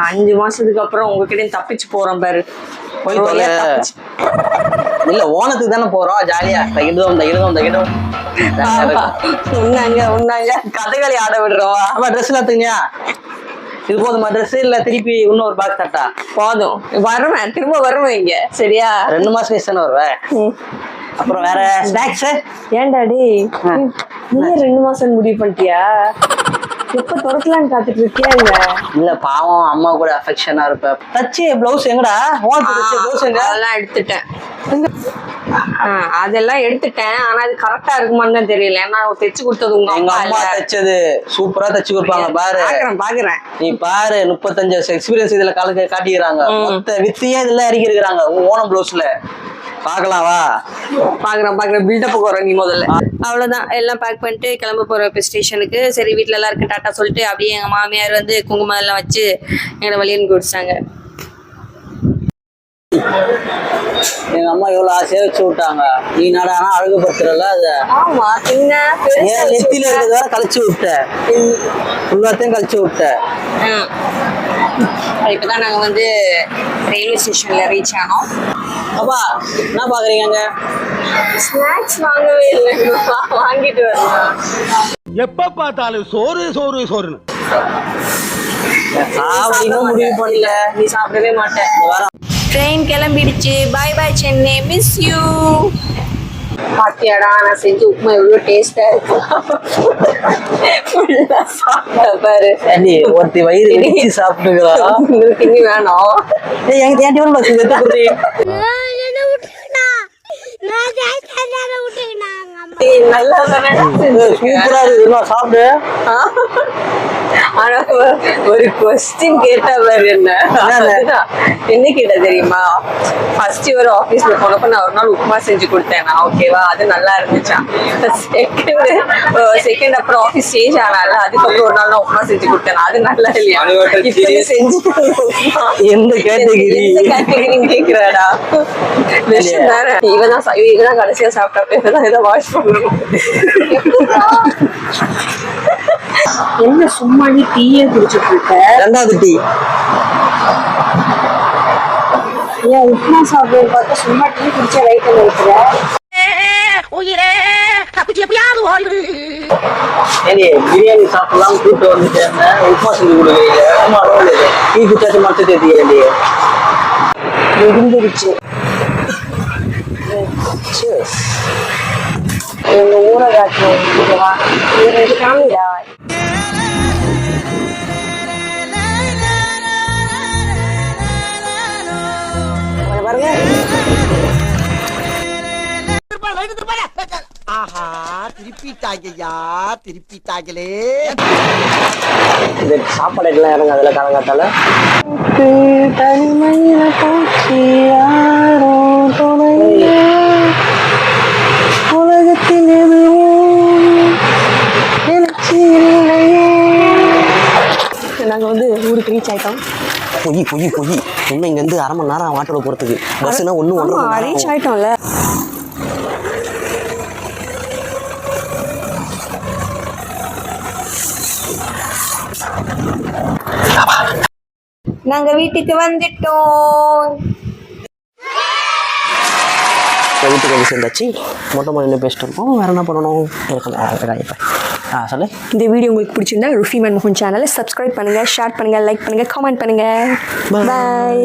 5 மாசத்துக்கு அப்புறம் உங்ககிட்ட தப்பிச்சு போறோம் பாரு. இல்ல ஓணத்துக்கு தானே போறோம், ஜாலியா உன்னாங்க கதைகளை ஆட விடுறோம். ஆமா ட்ரெஸ் எல்லாத்துக்குயா இது போதுமா? ட்ரெஸ் இல்ல திருப்பி இன்னொரு பாக்ஸ் தட்டா? போதும், வருவேன், திரும்ப வருவேன் இங்க. சரியா? 2 மாசம் கழிச்சு தானே வருவேன். அப்புறம் வேற ஸ்நாக்ஸ்? ஏன்டாடி நீ 2 மாசம் முடிவு பண்ணிட்டியா? எப்ப துறக்கலான்னு காத்துட்டு இருக்கியா? இல்ல பாவம் அம்மா கூட அஃபெக்ஷனா இருப்ப. தச்சு பிளவுஸ் எங்கடா? பிளவுஸ் எங்க? அதெல்லாம் எடுத்துட்டேன். அதெல்லாம் எடுத்துட்டேன். ஆனா அது கரெக்டா இருக்குமான்னு தான் தெரியல. ஏன்னா தைச்சு கொடுத்தது உங்க அம்மா தைச்சது சூப்பரா தைச்சு கொடுப்பாங்க. பாக்குறேன் நீ பாரு. 35 வருஷம் எக்ஸ்பீரியன்ஸ் இதுல காட்டிக்கிறாங்க. மொத்த வித்தியே இதுல இறக்கி இருக்கிறாங்க ஓணம் பிளவுஸ்ல. பாக்கலாம் வா. பாக்குறேன் பில்டப் போறேன் நீ முதல்ல. அவ்வளவுதான், எல்லாம் பேக் பண்ணிட்டு கிளம்ப போறோம் இப்ப ஸ்டேஷனுக்கு. சரி, வீட்டுல எல்லாருக்கும் டாட்டா சொல்லிட்டு அப்படியே எங்க மாமியார் வந்து குங்குமம் எல்லாம் வச்சு எங்களை வழி அனுப்பி விடுச்சாங்க. எங்க அம்மா எவ்வளவு ஆசையா வச்சு விட்டாங்க. நீ நாடானா அழகுபடுத்துறல அத. ஆமா, நெத்தியில இருக்கிறது வேற கழிச்சு விட்ட, ஃபுல்லாத்தையும் கழிச்சு விட்ட. இப்பதான் நாங்க வந்து ரயில்வே ஸ்டேஷன்ல ரீச் ஆனோம். அப்பா என்ன பாக்குறீங்க? ஸ்நாக்ஸ் வாங்கவே இல்லை, வாங்கிட்டு வரலாம். எப்ப பார்த்தாலும் சோறுன்னு முடிவு பண்ணல. நீ சாப்பிடவே மாட்டேன். ட்ரெயின் கிளம்பிடுச்சு. Bye bye Chennai, miss you. பாத்தியாடா, நான் செஞ்ச உப்புமா எவ்வளவு டேஸ்டா இருக்கு. பாரு, ஒருத்தி வயிறு இடிச்சு சாப்பிட்டுக்கிறா. உங்களுக்கு வேணும். சாப்பிடு. ஆனா ஒரு கொஸ்டின் கேட்டா பாரு. என்ன கேட்டா தெரியுமா? ஃபர்ஸ்ட் ஒரு ஆபீஸ்ல போனப்ப நான் ஒரு நாள் உப்புமா செஞ்சு கொடுத்தேன். ஓகேவா, அது நல்லா இருந்துச்சா. செகண்ட் அப்புறம் ஆபீஸ் சேஞ்ச் ஆனால அதுக்கப்புறம் ஒரு நாள் நான் உப்புமா செஞ்சு கொடுத்தேன். அது நல்லா இல்லையா? செஞ்சு எந்த கேட்டகிரி கேக்குறாடா? இவதான் கடைசியா சாப்பிட்டா இவதான் இதை வாஷ் பண்ணணும். என்ன சும்மா நீ டீயே குடிச்சிட்டு இருக்க? 2வது டீ. ஏன் உப்புமா சாப்பிடுறது பார்த்தா சும்மா டீ குடிச்சா வயிற்று வைக்கிற? பிரியாணி சாப்பிடலாம் கூட்டு வந்துட்டேன். உப்புமா செஞ்சு கொடுக்குறீங்க. டீ குடிச்சாச்சு மட்டும் தேர்த்தி விழுந்துருச்சு. எங்க ஊரை காட்டுவா காமிடா. பாருங்க. ஆஹா, திருப்பிட்டாங்களே. சாப்பாடு எல்லாம் இறங்க அதுல காலங்காத்தால தனிமையில போச்சு யாரோ துணையே உலகத்தில் எதுவும் எனக்கு இல்லையே. நாங்க வந்து ஊருக்கு ரீச் ஆயிட்டோம். பொய் இன்னும் இங்க இருந்து 1/2 மணி நேரம் ஆட்டோல போறதுக்கு. பஸ்னா ஒண்ணு ரீச் ஆயிட்டோம்ல. நாங்க வீட்டுக்கு வந்துட்டோம். வீட்டுக்கு வந்து சேர்ந்தாச்சு. மொட்டை மாடியில பேசிட்டு இருக்கோம். வேற என்ன பண்ணணும்? சொல்லு. இந்த வீடியோ உங்களுக்கு பிடிச்சிருந்தா ருஃபி மன்மோகன் சேனலை சப்ஸ்கிரைப் பண்ணுங்க, ஷேர் பண்ணுங்க, லைக் பண்ணுங்க, கமெண்ட் பண்ணுங்க. பாய்.